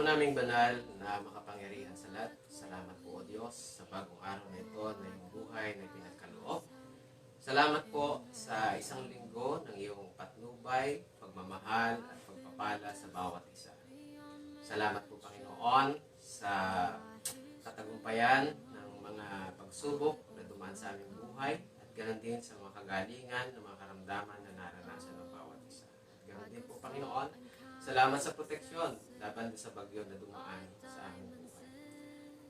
Ama naming banal na makapangyarihan sa lahat, salamat po o Diyos sa bagong araw na ito na iyong buhay na pinagkaloob. Salamat po sa isang linggo ng iyong patnubay, pagmamahal at pagpapala sa bawat isa. Salamat po Panginoon sa katagumpayan ng mga pagsubok na dumaan sa aming buhay at ganoon din sa mga kagalingan ng mga karamdaman na naranasan ng bawat isa. At ganoon din po Panginoon, salamat sa proteksyon laban sa bagyo na dumaan sa aming buhay.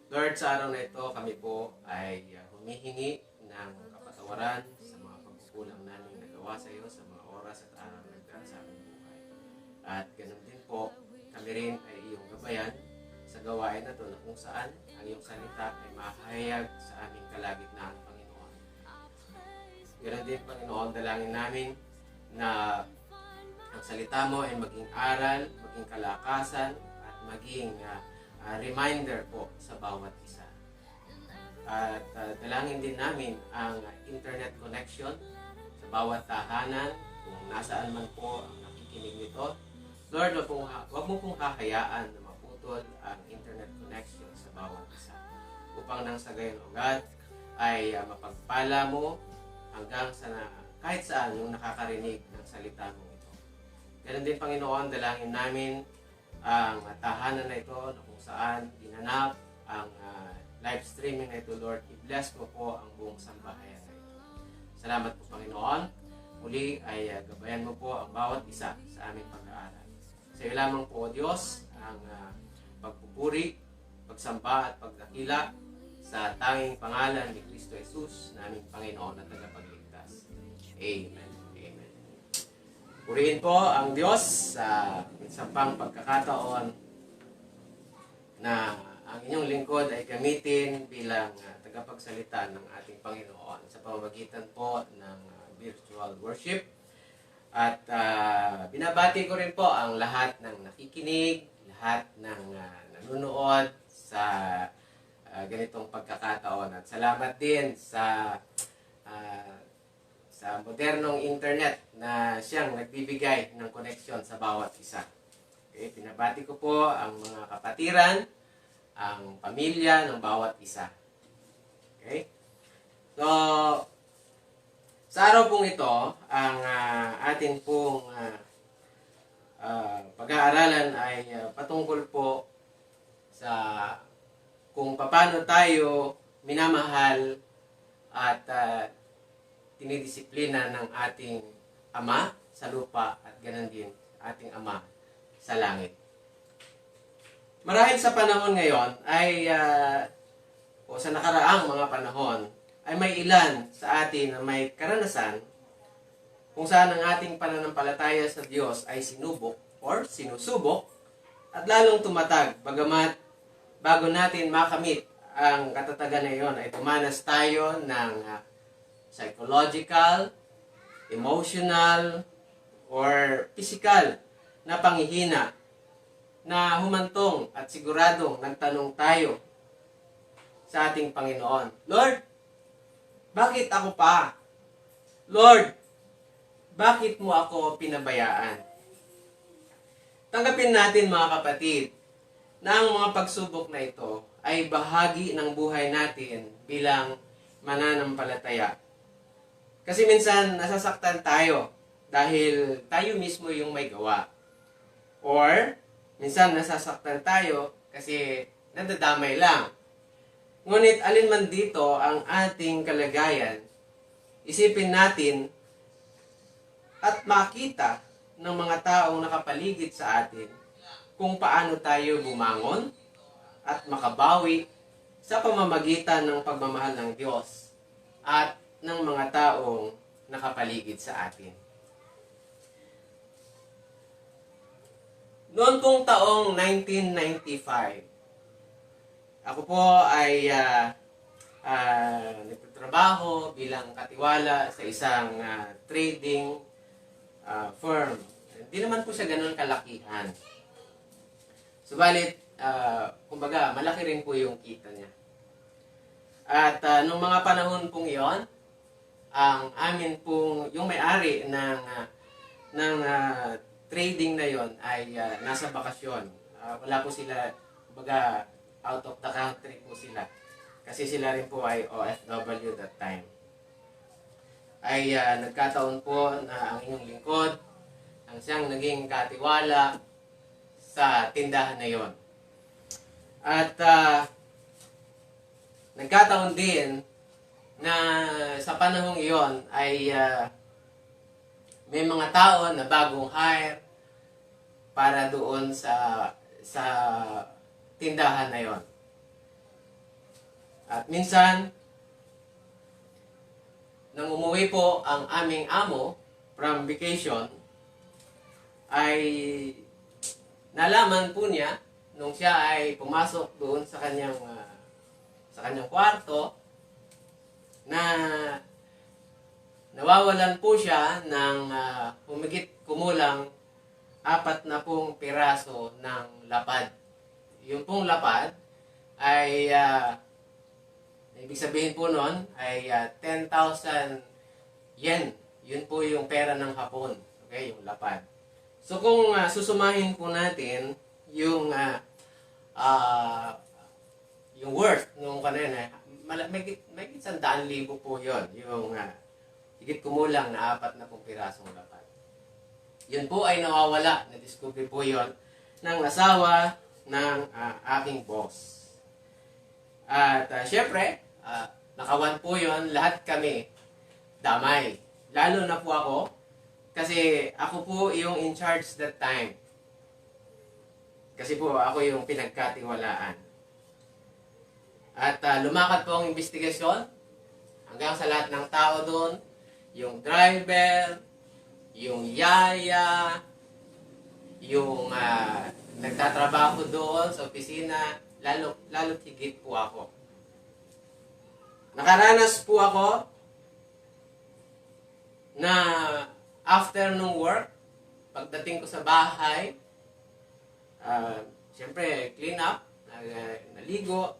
Lord, sa araw na ito kami po ay humihingi ng kapatawaran sa mga pagkukulang namin nagawa sa iyo sa mga oras at araw na nagdaan sa aming buhay. At ganoon din po, kami rin ay iyong gabayan sa gawain na ito na kung saan ang iyong salita ay mahayag sa aming kalagitnaan, Panginoon. Ganoon din, Panginoon, dalangin namin na ang salita mo ay maging aral, maging kalakasan, at maging reminder po sa bawat isa. At dalangin din namin ang internet connection sa bawat tahanan, kung nasaan man po ang nakikinig nito. Lord, wag mo pong hahayaan na maputol ang internet connection sa bawat isa. Upang nang sa gayon agad ay mapagpala mo hanggang sa kahit saan yung nakakarinig ng salita mo. Ganun din, Panginoon, dalangin namin ang tahanan na ito na kung saan ginanap ang live streaming na ito, Lord. I-bless mo po ang buong sambahayan na ito. Salamat po, Panginoon. Muli ay gabayan mo po ang bawat isa sa aming pag-aaral. Sa iyo lamang po, Diyos, ang pagpupuri, pagsamba at pagdakila sa tanging pangalan ni Kristo Jesus na aming Panginoon at tagapagligtas. Amen. Purihin po ang Diyos sa isang pang pagkakataon na ang inyong lingkod ay gamitin bilang tagapagsalita ng ating Panginoon sa pamamagitan po ng virtual worship. At binabati ko rin po ang lahat ng nakikinig, lahat ng nanonood sa ganitong pagkakataon. At salamat din sa modernong internet na siyang nagbibigay ng koneksyon sa bawat isa. Okay, pinabati ko po ang mga kapatiran, ang pamilya ng bawat isa. Okay? So, sa araw pong ito, ang atin pong pag-aaralan ay patungkol po sa kung paano tayo minamahal at tinidisiplina ng ating Ama sa lupa at ganoon din ating Ama sa langit. Marahil sa panahon ngayon ay o sa nakaraang mga panahon ay may ilan sa atin na may karanasan kung saan ang ating pananampalataya sa Diyos ay sinubok or sinusubok at lalong tumatag bagamat bago natin makamit ang katatagan na iyon ay tumanas tayo ng psychological, emotional, or physical na panghihina na humantong at siguradong nagtanong tayo sa ating Panginoon, Lord, bakit ako pa? Lord, bakit mo ako pinabayaan? Tanggapin natin mga kapatid na ang mga pagsubok na ito ay bahagi ng buhay natin bilang mananampalataya. Kasi minsan nasasaktan tayo dahil tayo mismo yung may gawa. Or minsan nasasaktan tayo kasi nadadamay lang. Ngunit alin man dito ang ating kalagayan, isipin natin at makita ng mga taong nakapaligid sa atin kung paano tayo bumangon at makabawi sa pamamagitan ng pagmamahal ng Diyos at ng mga taong nakapaligid sa atin. Noon pong taong 1995, ako po ay nagtatrabaho bilang katiwala sa isang trading firm. Hindi naman po siya ganun kalakihan. Subalit, kumbaga, malaki rin po yung kita niya. At nung mga panahon pong iyon, ang amin pong, yung may-ari ng trading na yon ay nasa bakasyon. wala po sila, kumbaga out of the country po sila. Kasi sila rin po ay OFW that time. Ay nagkataon po na ang inyong lingkod ang siyang naging katiwala sa tindahan na yon. At nagkataon din na sa panahong iyon ay may mga tao na bagong hire para doon sa tindahan na yon. At minsan, nang umuwi po ang aming amo from vacation, ay nalaman po niya nung siya ay pumasok doon sa kanyang kwarto na nawawalan po siya ng humigit kumulang 40 piraso ng lapad. Yung pong lapad ay ibig sabihin po nun ay 10,000 yen. Yun po yung pera ng Hapon. Okay, yung lapad. So kung susumahin po natin yung worth nung kanina, may 100,000 po yun. Yung higit kumulang na 40 pirasong lapad. Yun po ay nawawala. Na-discover po yun ng asawa ng aking boss. At syempre, nakawan po yun, lahat kami damay. Lalo na po ako, kasi ako po yung in charge that time. Kasi po ako yung pinagkatiwalaan. At lumakad po ang investigasyon hanggang sa lahat ng tao doon, yung driver, yung yaya, yung nagtatrabaho doon sa opisina, lalo higit po ako. Nakaranas po ako na after nung work, pagdating ko sa bahay, siyempre clean up, naligo.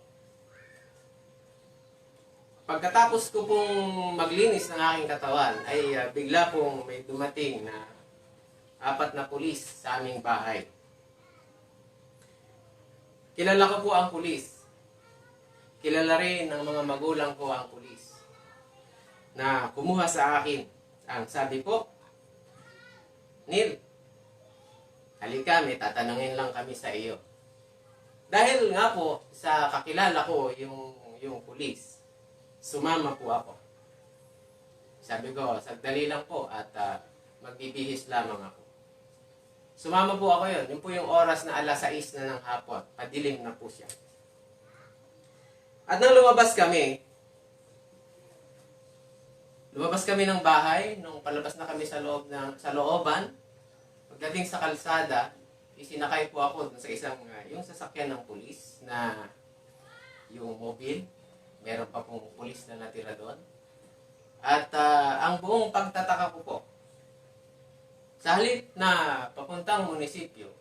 Pagkatapos ko pong maglinis ng aking katawan, ay bigla pong may dumating na 4 na pulis sa aming bahay. Kilala ko po ang pulis. Kilala rin ng mga magulang ko ang pulis na kumuha sa akin. Ang sabi po, Neil, halika, may tatanungin lang kami sa iyo. Dahil nga po sa kakilala ko yung pulis, sumama po ako. Sabi ko, sagdali lang po at magbibihis lamang ako. Sumama po ako yun. Yun po yung oras na 6:00 na ng hapon. Padilim na po siya. At nang lumabas kami ng bahay, nung palabas na kami sa looban, pagdating sa kalsada, isinakay po ako sa isang, yung sasakyan ng pulis na yung mobile. Meron pa pong pulis na natira doon. At ang buong pagtataka ko po, sa halip na papuntang munisipyo,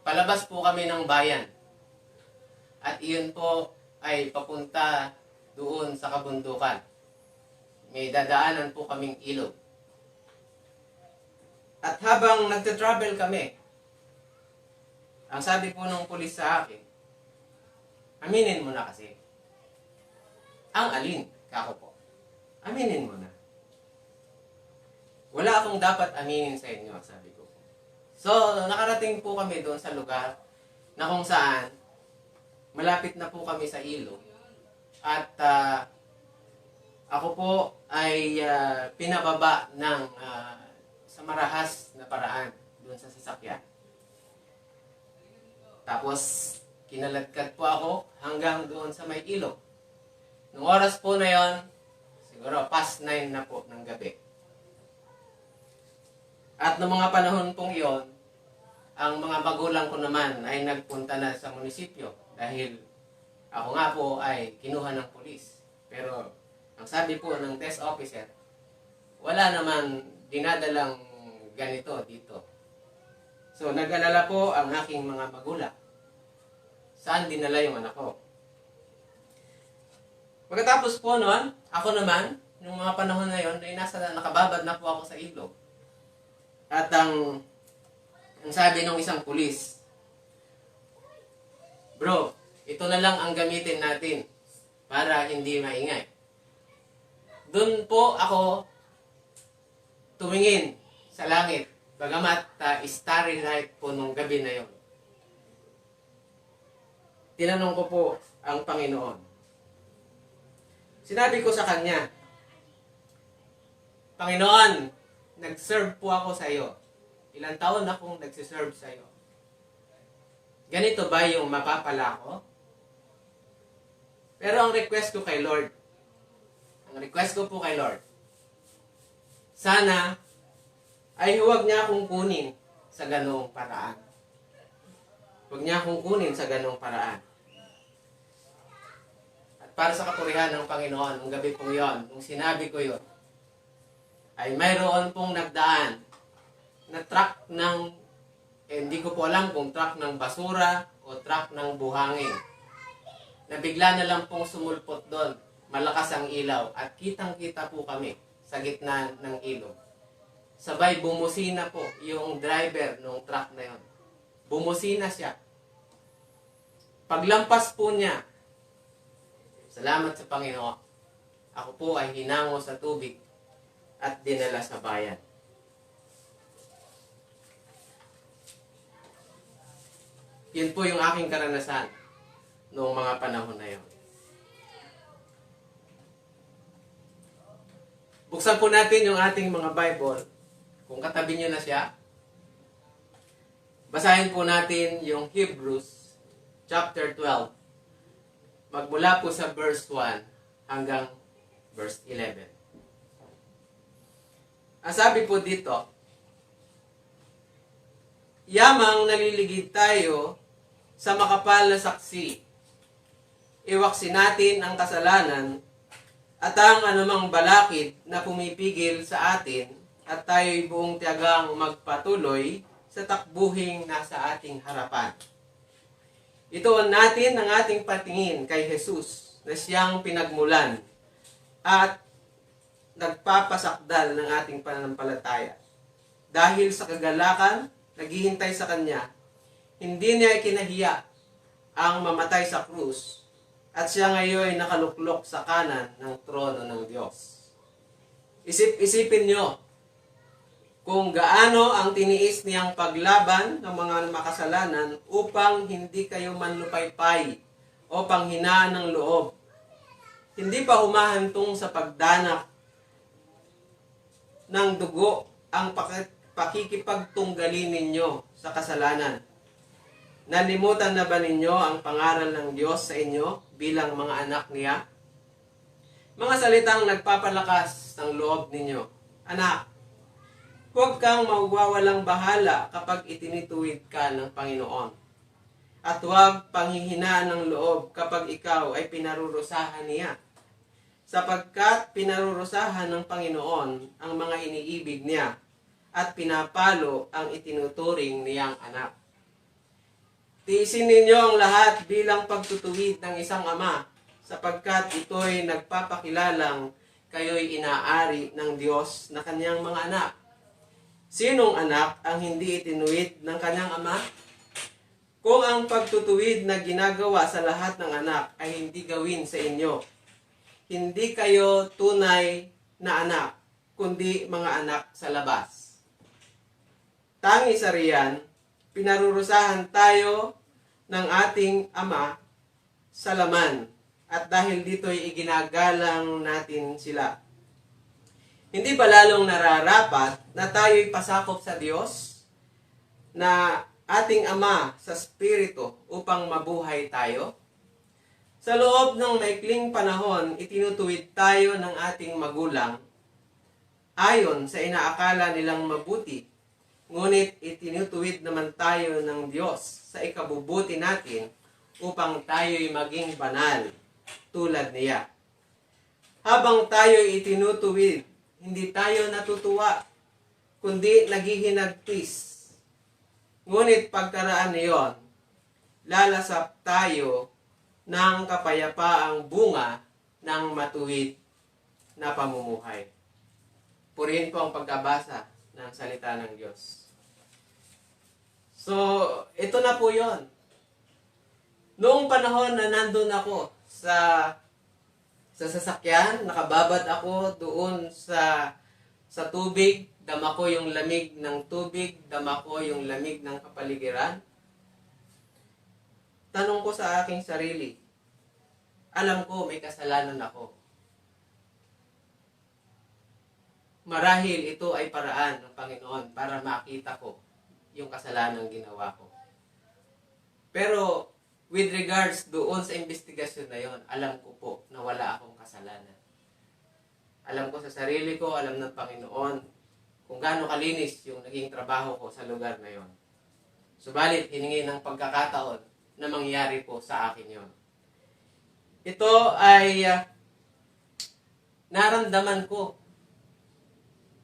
palabas po kami ng bayan. At iyon po ay papunta doon sa kabundukan. May dadaanan po kaming ilog. At habang nagte-travel kami, ang sabi po ng pulis sa akin, aminin mo na kasi. Ang alin, kako po. Aminin mo na. Wala akong dapat aminin sa inyo, sabi ko. So, nakarating po kami doon sa lugar na kung saan malapit na po kami sa ilog. At ako po ay pinababa ng sa marahas na paraan doon sa sasakyan. Tapos, kinaladkad po ako hanggang doon sa may ilog. Nung oras po na yon, siguro past 9 na po ng gabi. At noong mga panahon pong iyon, ang mga magulang ko naman ay nagpunta na sa munisipyo dahil ako nga po ay kinuha ng pulis. Pero ang sabi po ng desk officer, wala naman dinadalang ganito dito. So nag-alala po ang aking mga magulang. Saan dinala yung anak ko? Pagkatapos po noon, ako naman, yung mga panahon na yon, ay nakababad na po ako sa ilog. At ang Ang sabi ng isang pulis, "Bro, ito na lang ang gamitin natin para hindi maingay." Doon po ako tumingin sa langit, bagamat starry night po nung gabi na yon. Tinanong ko po ang Panginoon. Sinabi ko sa Kanya, "Panginoon, nag-serve po ako sa iyo. Ilang taon na akong nagsiserve sa iyo. Ganito ba yung mapapala ko?" Pero ang request ko kay Lord, sana ay huwag niya akong kunin sa ganong paraan. Huwag niya akong kunin sa ganong paraan. At para sa kapurihan ng Panginoon, nung gabi po yon, nung sinabi ko yon, ay mayroon pong nagdaan na truck ng, hindi ko po alam kung truck ng basura o truck ng buhangin. Nabigla na lang pong sumulpot doon. Malakas ang ilaw at kitang-kita po kami sa gitna ng ilog. Sabay bumusina po yung driver ng truck na yon. Bumusina siya. Paglampas po niya, salamat sa Panginoon, ako po ay hinango sa tubig at dinala sa bayan. Yun po yung aking karanasan noong mga panahon na yun. Buksan po natin yung ating mga Bible. Kung katabi nyo na siya, basahin po natin yung Hebrews chapter 12. Magmula po sa verse 1 hanggang verse 11. Ang sabi po dito, "Yamang naliligid tayo sa makapal na saksi. Iwaksin natin ang kasalanan at ang anumang balakid na pumipigil sa atin at tayo'y buong tiyagang magpatuloy sa takbuhing nasa ating harapan. Ituon natin ang ating patingin kay Jesus na siyang pinagmulan at nagpapasakdal ng ating pananampalataya. Dahil sa kagalakan, naghihintay sa Kanya, hindi niya ikinahiya ang mamatay sa krus at siya ngayon ay nakaluklok sa kanan ng trono ng Diyos." Isip-isipin nyo kung gaano ang tiniis niyang paglaban ng mga makasalanan upang hindi kayo manlupaypay o panghinaan ng loob. Hindi pa humahantong sa pagdanak ng dugo ang pakikipagtunggalin ninyo sa kasalanan. Nalimutan na ba ninyo ang pangaral ng Diyos sa inyo bilang mga anak niya? Mga salitang nagpapalakas ng loob ninyo. Anak, huwag kang magwawalang bahala kapag itinituwid ka ng Panginoon. At huwag panghihinaan ng loob kapag ikaw ay pinarurusahan niya. Sapagkat pinarurusahan ng Panginoon ang mga iniibig niya at pinapalo ang itinuturing niyang anak. Tiisin ninyo ang lahat bilang pagtutuwid ng isang ama, sapagkat ito'y nagpapakilalang kayo'y inaari ng Diyos na kanyang mga anak. Sinong anak ang hindi itinuwid ng kanyang ama? Kung ang pagtutuwid na ginagawa sa lahat ng anak ay hindi gawin sa inyo, hindi kayo tunay na anak, kundi mga anak sa labas. Tangi sa riyan, pinarurusahan tayo ng ating Ama sa laman at dahil dito'y iginagalang natin sila. Hindi ba lalong nararapat na tayo'y pasakop sa Diyos na ating Ama sa Espiritu upang mabuhay tayo? Sa loob ng maikling panahon, itinutuwid tayo ng ating magulang ayon sa inaakala nilang mabuti. Ngunit itinutuwid naman tayo ng Diyos sa ikabubuti natin upang tayo'y maging banal tulad niya. Habang tayo'y itinutuwid, hindi tayo natutuwa, kundi naghihinagpis. Ngunit pagkaraan niyon, lalasap tayo ng kapayapaang bunga ng matuwid na pamumuhay. Purihin po ang pagkabasa ng salita ng Diyos. So, ito na po yon. Noong panahon na nandun ako sa sasakyan, nakababad ako doon sa tubig, dama ko yung lamig ng tubig, dama ko yung lamig ng kapaligiran. Tanong ko sa aking sarili, alam ko may kasalanan ako. Marahil ito ay paraan ng Panginoon para makita ko yung kasalanan ginawa ko. Pero with regards doon sa investigasyon na yon, alam ko po na wala akong kasalanan. Alam ko sa sarili ko, alam ng Panginoon kung gaano kalinis yung naging trabaho ko sa lugar na yon. Subalit, hiningi ng pagkakataon na mangyari po sa akin yon. Ito ay naramdaman ko.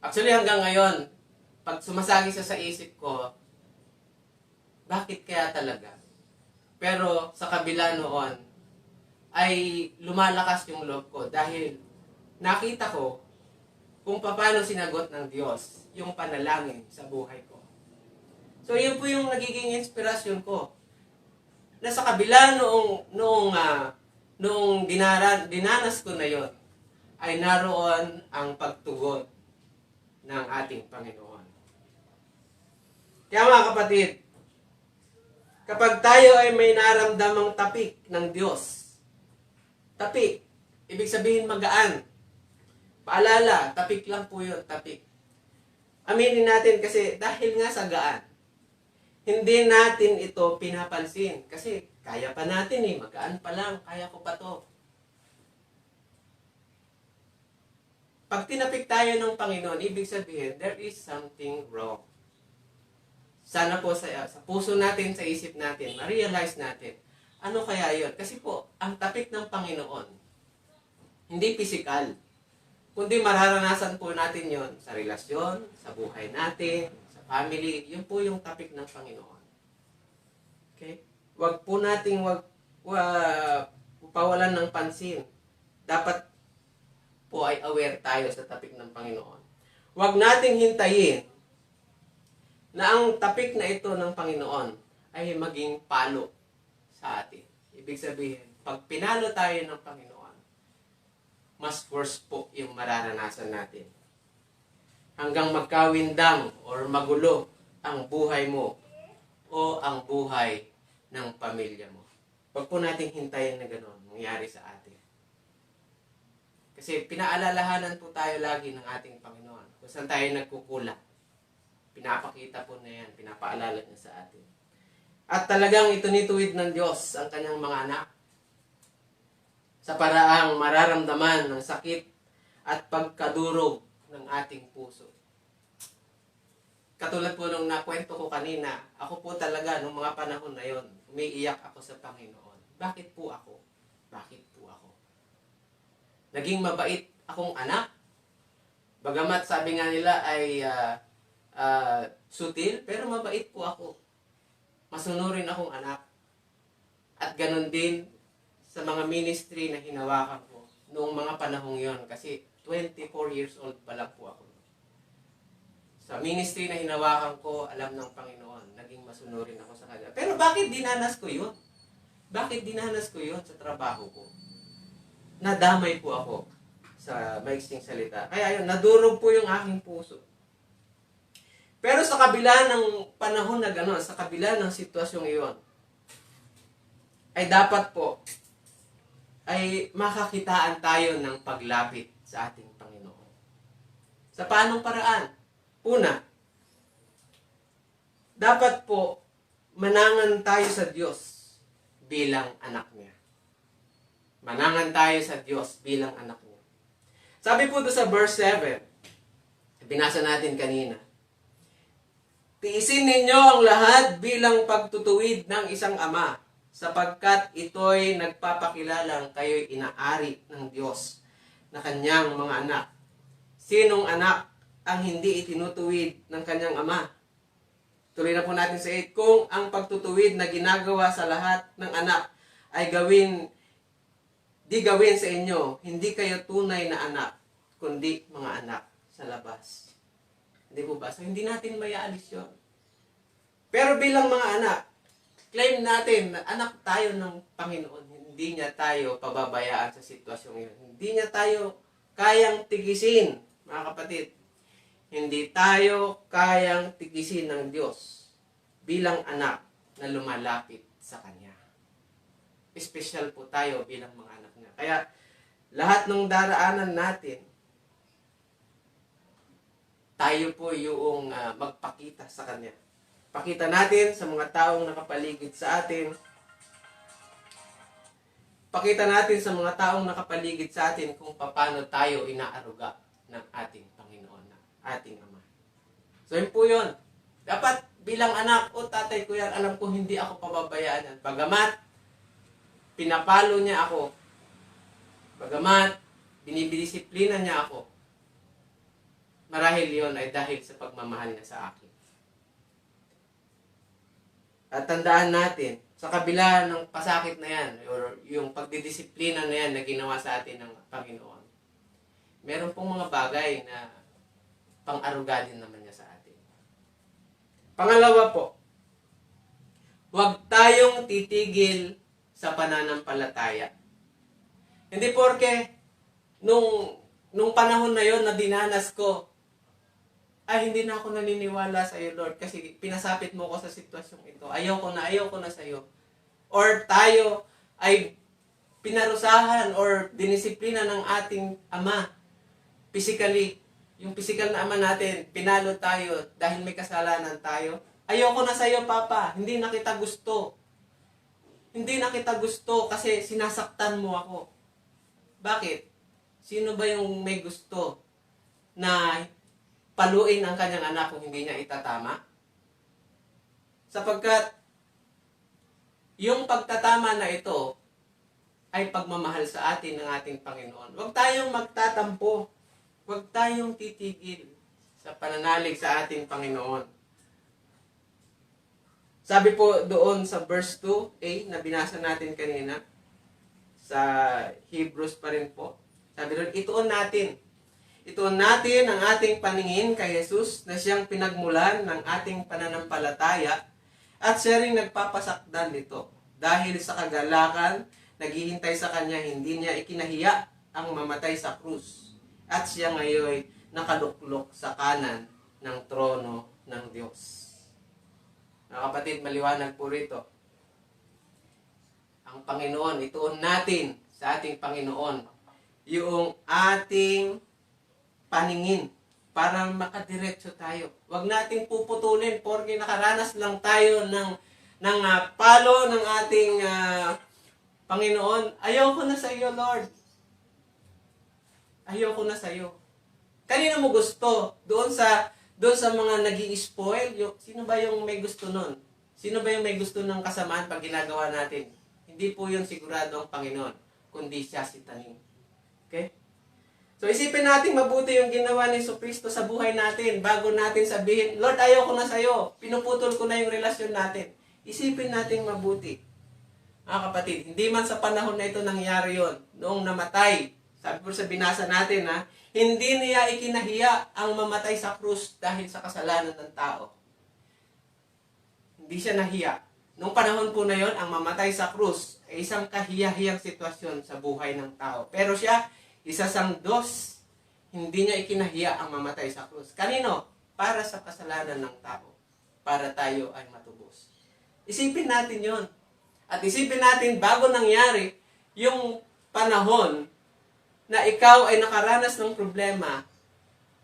Actually, hanggang ngayon, pag sumasagi sa isip ko, bakit kaya talaga? Pero sa kabila noon, ay lumalakas yung loob ko dahil nakita ko kung paano sinagot ng Diyos yung panalangin sa buhay ko. So, yun po yung nagiging inspirasyon ko. Na sa kabila noong dinanas ko na yon, ay naroon ang pagtugon ng ating Panginoon. Kaya mga kapatid, kapag tayo ay may naramdamang tapik ng Diyos, tapik, ibig sabihin magaan. Paalala, tapik lang po yun, tapik. Aminin natin kasi dahil nga sa gaan, hindi natin ito pinapansin. Kasi kaya pa natin magaan pa lang, kaya ko pa to. Pag tinapik tayo ng Panginoon, ibig sabihin, there is something wrong. Sana po sa puso natin, sa isip natin, ma-realize natin, ano kaya yun? Kasi po, ang tapik ng Panginoon, hindi physical, kundi mararanasan po natin yon sa relasyon, sa buhay natin, sa family, yun po yung tapik ng Panginoon. Okay? Wag po nating pawalan ng pansin. Dapat po ay aware tayo sa tapik ng Panginoon. Huwag nating hintayin na ang tapik na ito ng Panginoon ay maging palo sa atin. Ibig sabihin, pag pinalo tayo ng Panginoon, mas worse po yung mararanasan natin. Hanggang magkawindang or magulo ang buhay mo o ang buhay ng pamilya mo. Huwag po nating hintayin na gano'n mangyari sa atin. Kasi pinaalalahanan po tayo lagi ng ating Panginoon. Kung saan tayo nagkukulang. Pinapakita po na yan, pinapaalala niya sa atin. At talagang itunituwid ng Diyos ang kanyang mga anak sa paraang mararamdaman ng sakit at pagkadurog ng ating puso. Katulad po nung nakwento ko kanina, ako po talaga nung mga panahon na yon, umiiyak ako sa Panginoon. Bakit po ako? Bakit po ako? Naging mabait akong anak. Bagamat sabi nga nila ay sutil, pero mabait po ako. Masunurin akong anak. At ganun din sa mga ministry na hinawakan ko noong mga panahong yon. Kasi 24 years old pa lang po ako. Sa ministry na hinawakan ko, alam ng Panginoon, naging masunurin ako sa Kanya. Pero bakit dinanas ko yun? Bakit dinanas ko yun sa trabaho ko? Nadamay po ako sa maiksing salita. Kaya yun, nadurog po yung aking puso. Pero sa kabila ng panahon na gano'n, sa kabila ng sitwasyong iyon, ay dapat po, ay makakitaan tayo ng paglapit sa ating Panginoon. Sa paanong paraan? Una, dapat po, manangan tayo sa Diyos bilang anak niya. Manangan tayo sa Diyos bilang anak niya. Sabi po doon sa verse 7, binasa natin kanina, tiisin ninyo ang lahat bilang pagtutuwid ng isang ama, sapagkat ito'y nagpapakilalang kayo'y inaari ng Diyos na kanyang mga anak. Sinong anak ang hindi itinutuwid ng kanyang ama? Tuloy na po natin sa 8, kung ang pagtutuwid na ginagawa sa lahat ng anak ay di gawin sa inyo, hindi kayo tunay na anak, kundi mga anak sa labas. Hindi po ba? So, hindi natin mayaalis yun. Pero bilang mga anak, claim natin na anak tayo ng Panginoon. Hindi niya tayo pababayaan sa sitwasyong yun. Hindi niya tayo kayang tigisin, mga kapatid. Hindi tayo kayang tigisin ng Diyos bilang anak na lumalapit sa Kanya. Espesyal po tayo bilang mga anak niya. Kaya lahat ng daraanan natin, tayo po yung magpakita sa Kanya. Pakita natin sa mga taong nakapaligid sa atin. Pakita natin sa mga taong nakapaligid sa atin kung paano tayo inaaruga ng ating Panginoon, ng ating Ama. So yun po yun. Dapat bilang anak, tatay ko yan, alam ko hindi ako pababayaan yan. Bagamat, pinapalo niya ako. Bagamat, binibidisiplina niya ako. Marahil yun ay dahil sa pagmamahal niya sa akin. At tandaan natin, sa kabila ng pasakit na yan, or yung pagdidisiplina na yan na ginawa sa atin ng Panginoon, meron pong mga bagay na pang-aruga din naman niya sa atin. Pangalawa po, huwag tayong titigil sa pananampalataya. Hindi porke nung panahon na yon na dinanas ko, ay hindi na ako naniniwala sa iyo, Lord, kasi pinasapit mo ko sa sitwasyong ito. Ayaw ko na sa iyo. Or tayo ay pinarusahan or dinisiplina ng ating ama. Physically, yung physical na ama natin, pinalo tayo dahil may kasalanan tayo. Ayaw ko na sa iyo, Papa. Hindi na kita gusto. Hindi na kita gusto kasi sinasaktan mo ako. Bakit? Sino ba yung may gusto na paluin ang kanyang anak kung hindi niya itatama? Sapagkat yung pagtatama na ito ay pagmamahal sa atin ng ating Panginoon. Huwag tayong magtatampo. Huwag tayong titigil sa pananalig sa ating Panginoon. Sabi po doon sa verse 2a na binasa natin kanina, sa Hebrews pa rin po, sabi doon, ituon natin ang ating paningin kay Jesus na siyang pinagmulan ng ating pananampalataya at siya rin nagpapasakdan nito. Dahil sa kagalakan, naghihintay sa kanya, hindi niya ikinahiya ang mamatay sa krus. At siya ngayon nakaluklok sa kanan ng trono ng Diyos. Mga kapatid, maliwanag po rito. Ang Panginoon, ituon natin sa ating Panginoon yung ating paningin para makadiretso tayo. Huwag nating puputulin porque nakaranas lang tayo ng palo ng ating Panginoon. Ayoko na sa iyo, Lord. Ayoko na sa iyo. Kanina mo gusto? Doon sa mga nag-i-spoil, sino ba yung may gusto nun? Sino ba yung may gusto ng kasamaan pag ginagawa natin? Hindi po yun sigurado ang Panginoon, kundi siya si Taning. Okay? So isipin natin mabuti yung ginawa ni Jesucristo sa buhay natin bago natin sabihin, Lord, ayoko na sa'yo. Pinuputol ko na yung relasyon natin. Isipin natin mabuti. Mga kapatid, hindi man sa panahon na ito nangyari yon. Noong namatay, sabi po sa binasa natin, hindi niya ikinahiya ang mamatay sa krus dahil sa kasalanan ng tao. Hindi siya nahiya. Noong panahon po na yon, ang mamatay sa krus ay isang kahiyahiyang sitwasyon sa buhay ng tao. Pero siya, isa sang Diyos, hindi niya ikinahiya ang mamatay sa krus. Kanino? Para sa kasalanan ng tao. Para tayo ay matubos. Isipin natin yon. At isipin natin bago nangyari yung panahon na ikaw ay nakaranas ng problema,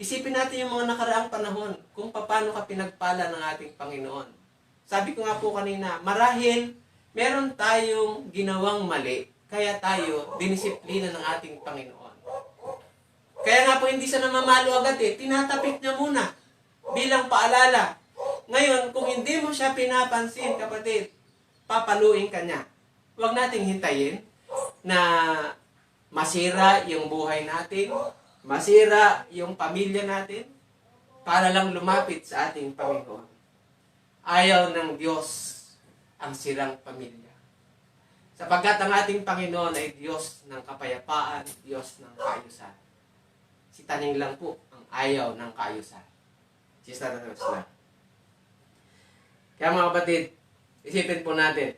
isipin natin yung mga nakaraang panahon kung paano ka pinagpala ng ating Panginoon. Sabi ko nga po kanina, marahil meron tayong ginawang mali, kaya tayo dinisiplina ng ating Panginoon. Kaya nga po hindi siya namamalo agad tinatapik niya muna bilang paalala. Ngayon, kung hindi mo siya pinapansin, kapatid, papaluin ka niya. Huwag nating hintayin na masira yung buhay natin, masira yung pamilya natin, para lang lumapit sa ating Panginoon. Ayaw ng Diyos ang sirang pamilya. Sapagkat ang ating Panginoon ay Diyos ng kapayapaan, Diyos ng kaayusan. Si Taning lang po ang ayaw ng kaayusan. Si Satanas lang. Kaya mga kapatid, isipin po natin,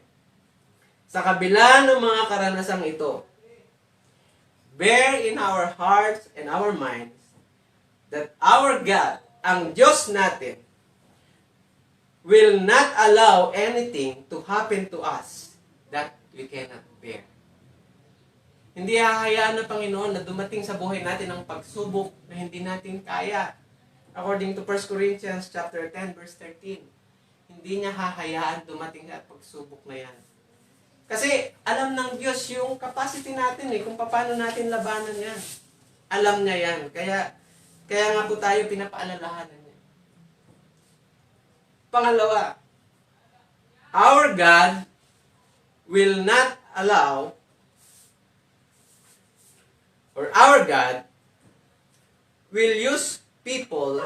sa kabila ng mga karanasang ito, bear in our hearts and our minds that our God, ang Diyos natin, will not allow anything to happen to us that we cannot bear. Hindi hahayaan ng Panginoon na dumating sa buhay natin ang pagsubok na hindi natin kaya. According to 1 Corinthians chapter 10 verse 13, hindi niya hahayaan dumating ang pagsubok na yan. Kasi alam ng Diyos yung capacity natin kung paano natin labanan yan. Alam niya yan. Kaya nga po tayo pinapaalalahanan niya. Pangalawa, our God will not allow, or our God will use people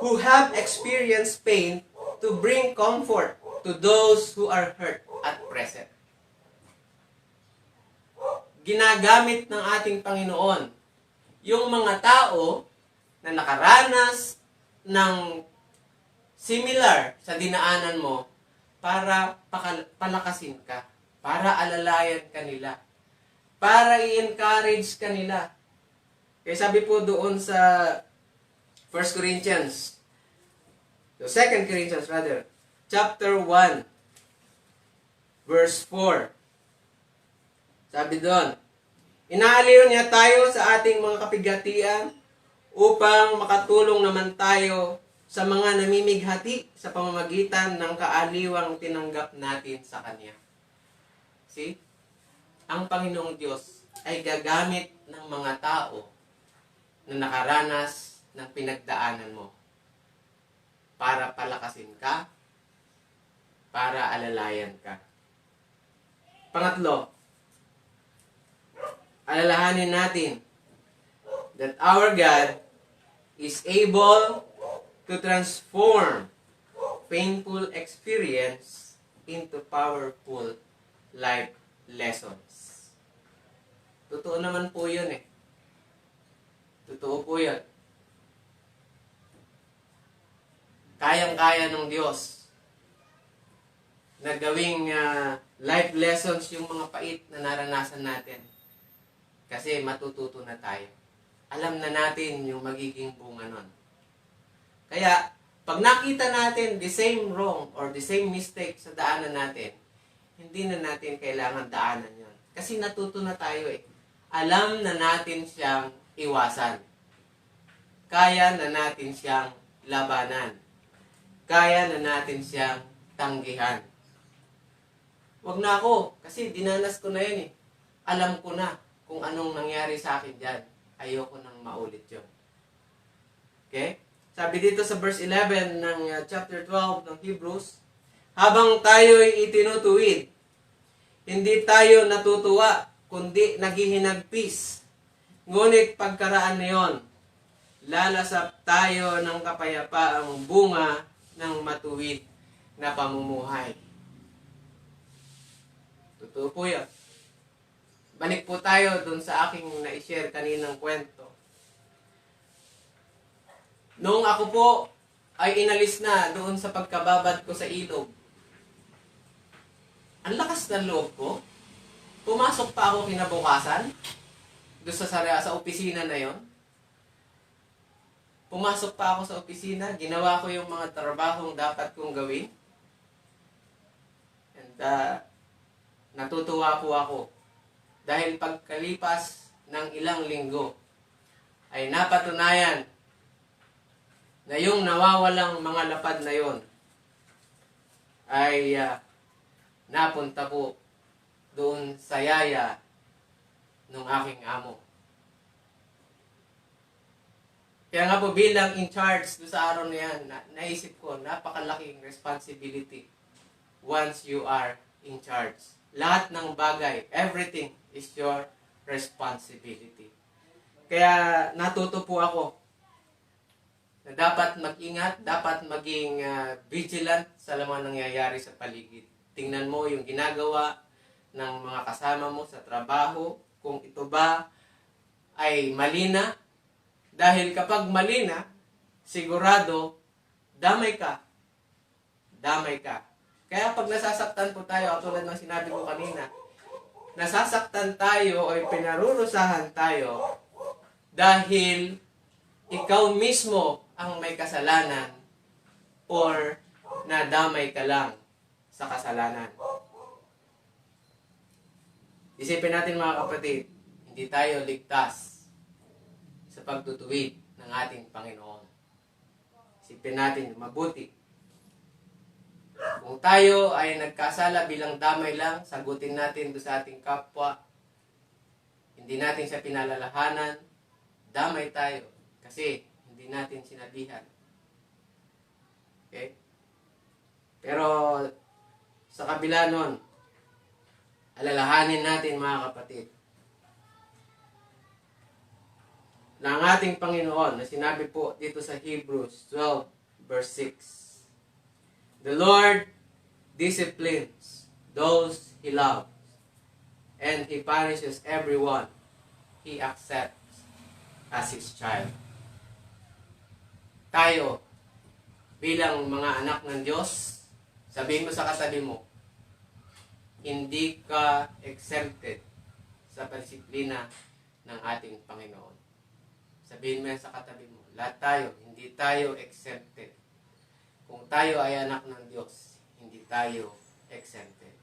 who have experienced pain to bring comfort to those who are hurt at present. Ginagamit ng ating Panginoon yung mga tao na nakaranas ng similar sa dinaanan mo para palakasin ka, para alalayan ka nila, para i-encourage ka nila. Kaya sabi po doon sa 1 Corinthians, 2 Corinthians rather, chapter 1, verse 4. Sabi doon, inaaliw niya tayo sa ating mga kapigatian upang makatulong naman tayo sa mga namimighati sa pamamagitan ng kaaliwang tinanggap natin sa Kanya. See? Ang Panginoong Diyos ay gagamit ng mga tao na nakaranas ng pinagdaanan mo para palakasin ka, para alalayan ka. Pangatlo, alalahanin natin that our God is able to transform painful experience into powerful life lessons. Totoo naman po yun Totoo po yun. Kayang-kaya ng Diyos na gawing life lessons yung mga pait na naranasan natin. Kasi matututo na tayo. Alam na natin yung magiging bunga nun. Kaya, pag nakita natin the same wrong or the same mistake sa daanan natin, hindi na natin kailangan daanan yon. Kasi natuto na tayo Alam na natin siyang iwasan. Kaya na natin siyang labanan. Kaya na natin siyang tanggihan. Wag na ako, kasi dinanas ko na yun Alam ko na kung anong nangyari sa akin dyan. Ayoko nang maulit yun. Okay? Sabi dito sa verse 11 ng chapter 12 ng Hebrews, habang tayo'y itinutuwid, hindi tayo natutuwa, kundi naghihinagpis. Ngunit pagkaraan na yon, lalasap tayo ng kapayapaang bunga ng matuwid na pamumuhay. Totoo po yan. Balik po tayo dun sa aking na-share kaninang kwento. Noong ako po ay inalis na doon sa pagkababad ko sa ilog, ang lakas ng loob ko. Pumasok pa ako kinabukasan doon sa opisina na yon. Pumasok pa ako sa opisina, ginawa ko yung mga trabahong dapat kong gawin. And natutuwa po ako. Dahil pagkalipas ng ilang linggo, ay napatunayan na yung nawawalang mga lapad na yon ay napunta po doon sa yaya ng aking amo. Kaya nga po bilang in charge doon sa araw na yan, naisip ko, napakalaking responsibility once you are in charge. Lahat ng bagay, everything is your responsibility. Kaya natuto po ako na dapat mag-ingat, dapat maging vigilant sa mga nangyayari sa paligid. Tingnan mo yung ginagawa ng mga kasama mo sa trabaho, kung ito ba ay mali na. Dahil kapag mali na, sigurado, damay ka. Damay ka. Kaya pag nasasaktan po tayo, tulad ng sinabi ko kanina, nasasaktan tayo o pinarurusahan tayo dahil ikaw mismo ang may kasalanan or nadamay ka lang sa kasalanan. Isipin natin mga kapatid, hindi tayo ligtas sa pagtutuwid ng ating Panginoon. Isipin natin mabuti. Kung tayo ay nagkasala bilang damay lang, sagutin natin doon sa ating kapwa. Hindi natin siya pinalalahanan, damay tayo kasi hindi natin sinabihan. Okay? Pero sa kabila nun, alalahanin natin mga kapatid na ang ating Panginoon na sinabi po dito sa Hebrews 12 verse 6. The Lord disciplines those He loves, and He punishes everyone He accepts as His child. Tayo, bilang mga anak ng Diyos, sabihin mo sa katabi mo, hindi ka exempted sa disiplina ng ating Panginoon. Sabihin mo yan sa katabi mo, lahat tayo, hindi tayo exempted. Kung tayo ay anak ng Diyos, hindi tayo exempted.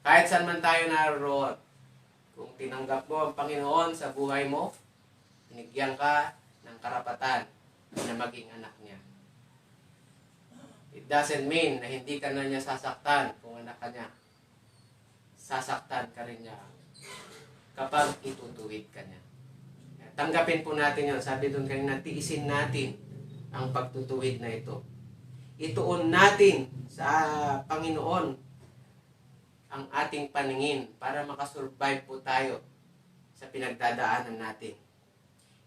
Kahit saan man tayo naroon, kung tinanggap mo ang Panginoon sa buhay mo, binigyan ka ng karapatan na maging anak niya. It doesn't mean na hindi ka na niya sasaktan kung anak ka niya. Sasaktan ka rin niya kapag itutuwid ka niya. Tanggapin po natin yun. Sabi doon kanina, tiisin natin ang pagtutuwid na ito. Ituon natin sa Panginoon ang ating paningin para makasurvive po tayo sa pinagdadaanan natin.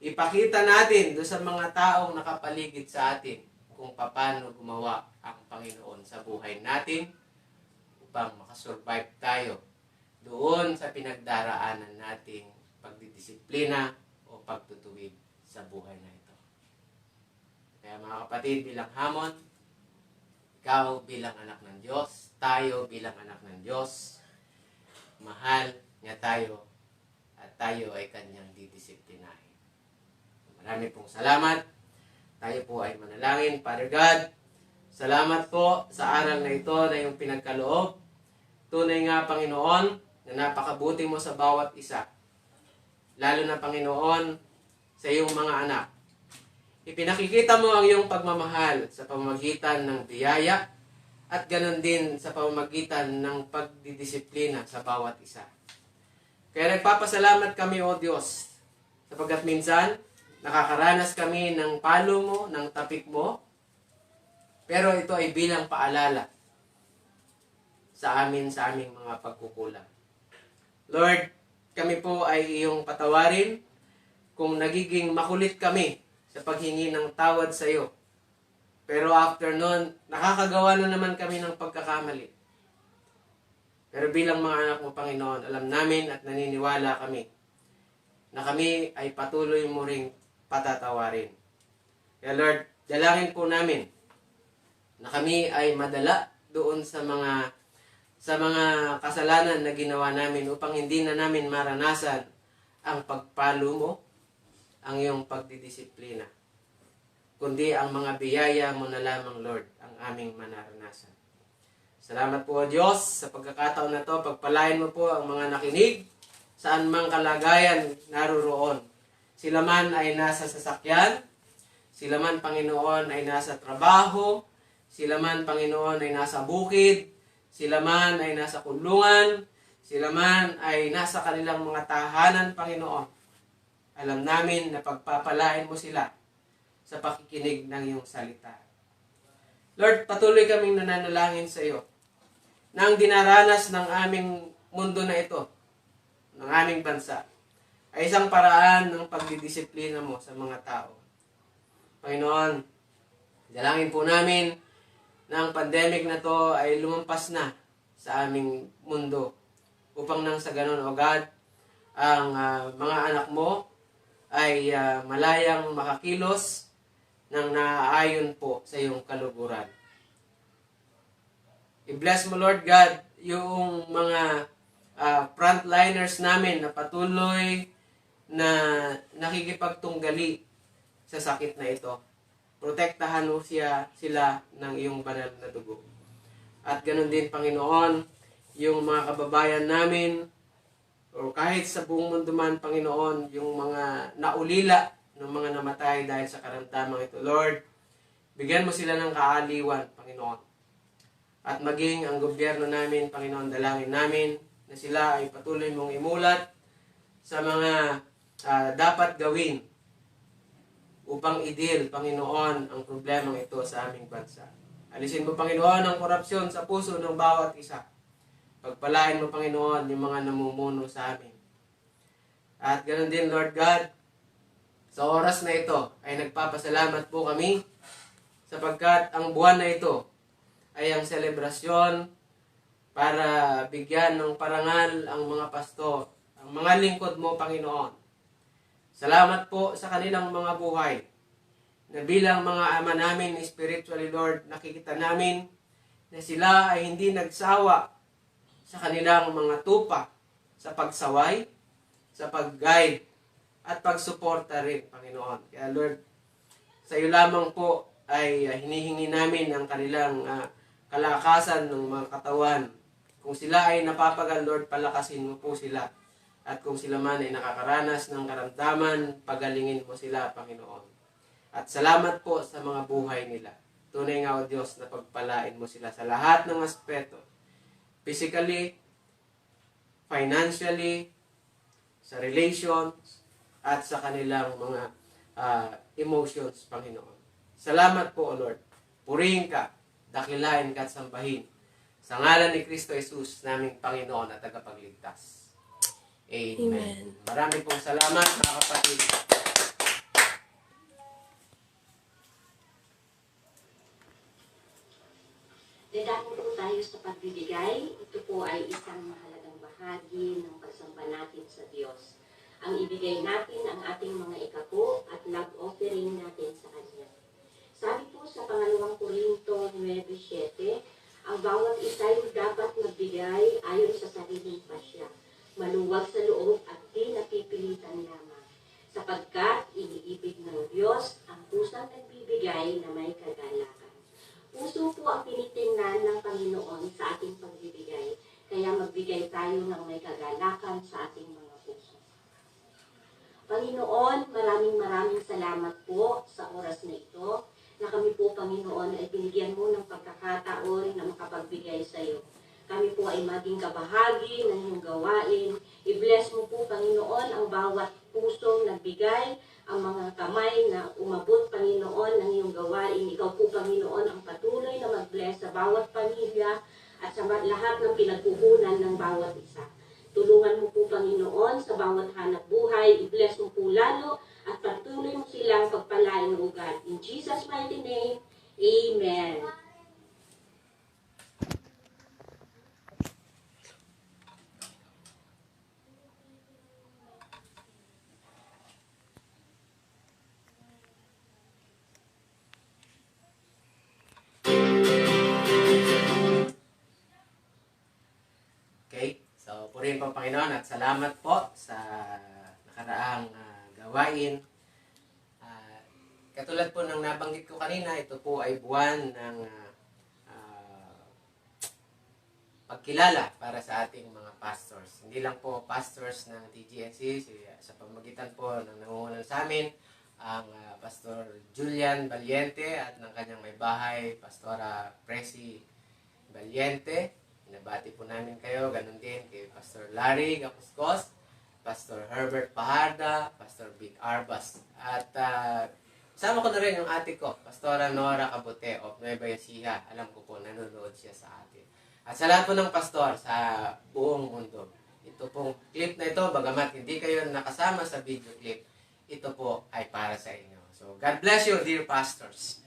Ipakita natin doon sa mga taong nakapaligid sa atin kung paano gumawa ang Panginoon sa buhay natin upang makasurvive tayo doon sa pinagdaraanan nating pagdidisiplina o pagtutuwid sa buhay na ito. Kaya mga kapatid, bilang hamon, ikaw bilang anak ng Diyos, tayo bilang anak ng Diyos, mahal niya tayo at tayo ay kanyang didisiplinahin. Marami pong salamat. Tayo po ay manalangin. Father God, salamat po sa aral na ito na yung pinagkaloob. Tunay nga, Panginoon, na napakabuti mo sa bawat isa. Lalo na, Panginoon, sa iyong mga anak. Ipinakikita mo ang iyong pagmamahal sa pamamagitan ng biyaya at ganon din sa pamamagitan ng pagdidisiplina sa bawat isa. Kaya nagpapasalamat kami, O Diyos, sapagkat minsan nakakaranas kami ng palo mo, ng tapik mo, pero ito ay bilang paalala sa aming mga pagkukulang. Lord, kami po ay iyong patawarin kung nagiging makulit kami sa paghingi ng tawad sa iyo. Pero after nun, nakakagawa na naman kami ng pagkakamali. Pero bilang mga anak mo, Panginoon, alam namin at naniniwala kami na kami ay patuloy mo ring patatawarin. Kaya Lord, dalangin po namin na kami ay madala doon sa mga kasalanan na ginawa namin upang hindi na namin maranasan ang pagpalo mo, ang iyong pagdidisiplina, kundi ang mga biyaya mo na lamang, Lord, ang aming manaranasan. Salamat po, Diyos, sa pagkakataon na to. Pagpalain mo po ang mga nakinig, saan mang kalagayan naroroon. Sila man ay nasa sasakyan, sila man, Panginoon, ay nasa trabaho, sila man, Panginoon, ay nasa bukid, sila man ay nasa kulungan, sila man ay nasa kanilang mga tahanan, Panginoon. Alam namin na pagpapalain mo sila sa pakikinig ng iyong salita. Lord, patuloy kaming nananalangin sa iyo na ang dinaranas ng aming mundo na ito, ng aming bansa, ay isang paraan ng pagdidisiplina mo sa mga tao. Panginoon, dalangin po namin na ang pandemic na to ay lumampas na sa aming mundo upang nang sa ganun, O God, ang mga anak mo ay malayang makakilos ng naaayon po sa iyong kaluguran. I-bless mo, Lord God, yung mga frontliners namin na patuloy na nakikipagtunggali sa sakit na ito. Protektahan mo sila ng iyong banal na dugo. At ganoon din, Panginoon, yung mga kababayan namin, o kahit sa buong mundo man, Panginoon, yung mga naulila ng mga namatay dahil sa karamdamang ito. Lord, bigyan mo sila ng kaaliwan, Panginoon. At maging ang gobyerno namin, Panginoon, dalangin namin na sila ay patuloy mong imulat sa mga dapat gawin upang idil, Panginoon, ang problemang ito sa aming bansa. Alisin mo, Panginoon, ang korupsyon sa puso ng bawat isa. Pagpalain mo, Panginoon, yung mga namumuno sa amin. At ganoon din, Lord God, sa oras na ito ay nagpapasalamat po kami sapagkat ang buwan na ito ay ang selebrasyon para bigyan ng parangal ang mga pastor, ang mga lingkod mo, Panginoon. Salamat po sa kanilang mga buhay na bilang mga ama namin spiritually, Lord, nakikita namin na sila ay hindi nagsawa sa kanilang mga tupa sa pagsaway, sa pag-guide, at pagsuporta rin, Panginoon. Kaya Lord, sa iyo lamang po ay hinihingi namin ang kanilang kalakasan ng mga katawan. Kung sila ay napapagal, Lord, palakasin mo po sila. At kung sila man ay nakakaranas ng karamdaman, pagalingin mo sila, Panginoon. At salamat po sa mga buhay nila. Tunay nga, O Diyos, na pagpalain mo sila sa lahat ng aspeto. Physically, financially, sa relations, at sa kanilang mga emotions, Panginoon. Salamat po, O Lord. Purihin ka, dakilain ka at sambahin. Sa ngalan ni Kristo Jesus, naming Panginoon at tagapagligtas. Amen. Marami pong salamat, mga kapatid. Dadako po tayo sa pagbibigay. Ito po ay isang mahalagang bahagi ng pagsamba natin sa Diyos. Ang ibigay natin ang ating mga ikapo at love offering natin sa Kanya. Sabi po sa pangalawang Korinto 9:7, ang bawat isa ay dapat magbigay ayon sa sariling pasya, maluwag sa loob at di napipilitan lamang. Sapagkat iniibig ng Diyos ang pusang nagbibigay na may kagalakan. Puso po ang tinitingnan ng Panginoon sa ating pagbibigay, kaya magbigay tayo ng may kagalakan sa ating mga puso. Panginoon, maraming salamat po sa oras na ito, na kami po, Panginoon, ay binigyan mo ng pagkakataon na makapagbigay sa iyo. Kami po ay maging kabahagi ng iyong gawain. I-bless mo po, Panginoon, ang bawat pusong nagbigay, ang mga kamay na umabot, Panginoon, ng iyong gawain. Ikaw po, Panginoon, ang patuloy na mag-bless sa bawat pamilya at sa lahat ng pinagkukunan ng bawat isa. Tulungan mo po, Panginoon, sa bawat hanap buhay. I-bless mo po lalo at patuloy mo silang pagpalain, O God. In Jesus' mighty name, Amen. Okay? So, purihin po, Panginoon, at salamat po sa nakaraang gawain. Katulad po ng nabanggit ko kanina, ito po ay buwan ng pagkilala para sa ating mga pastors. Hindi lang po pastors ng TGNC, sa pamagitan po ng nangungunan sa amin, ang Pastor Julian Valiente at ng kanyang may bahay, Pastora Presi Valiente. Inabati po namin kayo, ganun din kay Pastor Larry Gapuskos, Pastor Herbert Paharda, Pastor Vic Arbas. At sama ko na rin yung ate ko, Pastora Nora Cabute of Nueva Ecija. Alam ko po, nanonood siya sa atin. At sa lahat po ng pastor sa buong mundo. Ito pong clip na ito, bagamat hindi kayo nakasama sa video clip, ito po ay para sa inyo. So, God bless you, dear pastors.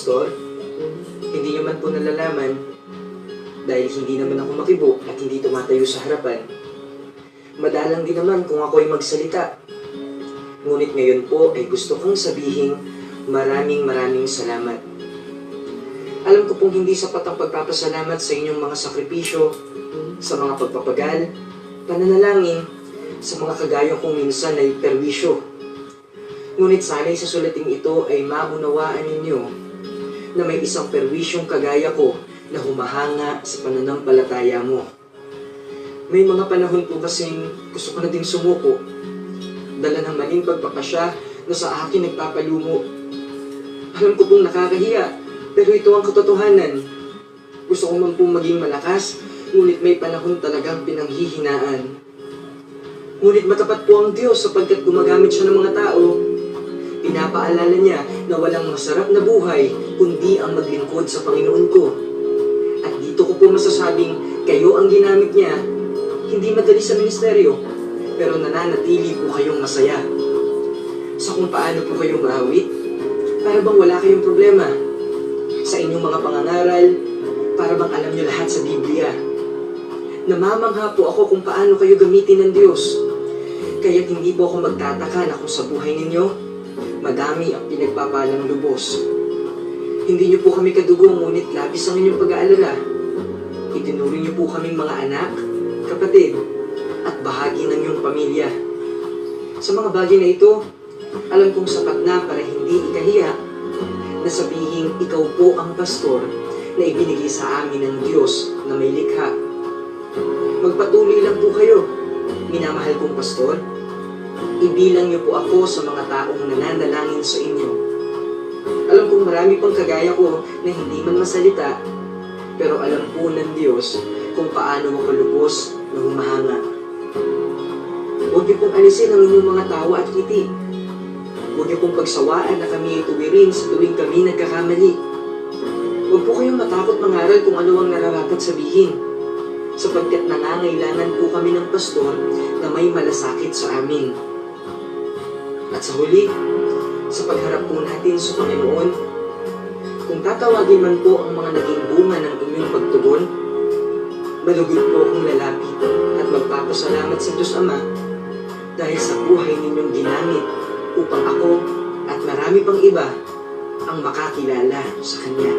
Pastor, hindi niyo man po nalalaman dahil hindi naman ako makibo at hindi tumatayo sa harapan. Madalang din naman kung ako'y magsalita. Ngunit ngayon po ay gusto kong sabihin maraming salamat. Alam ko pong hindi sapat ang pagpapasalamat sa inyong mga sakripisyo, sa mga pagpapagal, pananalangin, sa mga kagaya kong minsan ay perwisyo. Ngunit sana'y sa sulating ito ay maunawaan ninyo na may isang perwisyong kagaya ko na humahanga sa pananampalataya mo. May mga panahon po kasing gusto ko na ding sumuko. Dala ng maling pagpapasya na sa akin nagpapalumo. Alam ko pong nakakahiya, pero ito ang katotohanan. Gusto ko man pong maging malakas, ngunit may panahon talagang pinanghihinaan. Ngunit matapat po ang Diyos sapagkat gumagamit siya ng mga tao. Pinapaalala niya na walang masarap na buhay kundi ang maglingkod sa Panginoon ko. At dito ko po masasabing kayo ang ginamit niya. Hindi madali sa ministeryo, pero nananatili po kayong masaya. Sa kung paano po kayo maawit, para bang wala kayong problema. Sa inyong mga pangangaral, para bang alam niyo lahat sa Biblia. Namamangha po ako kung paano kayo gamitin ng Diyos. Kaya't hindi po ako magtataka na kung sa buhay ninyo, madami ang pinagpapalang lubos. Hindi niyo po kami kadugo, ngunit labis ang inyong pag-aalala. Itinuring niyo po kaming mga anak, kapatid, at bahagi ng iyong pamilya. Sa mga bagay na ito, alam kong sapat na para hindi ikahiya na sabihin ikaw po ang pastor na ibinigay sa amin ng Diyos na may likha. Magpatuloy lang po kayo, minamahal kong pastor. Ibilang niyo po ako sa mga taong nananalangin sa inyo. Alam kong marami pang kagaya ko na hindi man masalita, pero alam po ng Diyos kung paano ako lubos na humahanga. Huwag niyo pong alisin ang inyong mga tawa at ngiti. Huwag niyo pong pagsawaan na kami ay tuwirin sa tuwing kami nagkakamali. Huwag po kayong matakot mangaral kung ano ang nararapat sabihin, sapagkat nangangailangan po kami ng pastor na may malasakit sa amin. At sa huli, sa pagharap po natin sa Panginoon, kung tatawagin man po ang mga naging bunga ng inyong pagtugon, malugod po akong lalapit at magpapasalamat sa Diyos Ama dahil sa buhay ninyong ginamit upang ako at marami pang iba ang makakilala sa Kanya.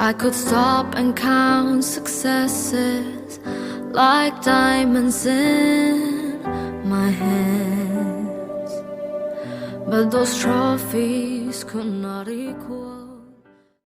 I could stop and count successes like diamonds in my hands, but those trophies could not equal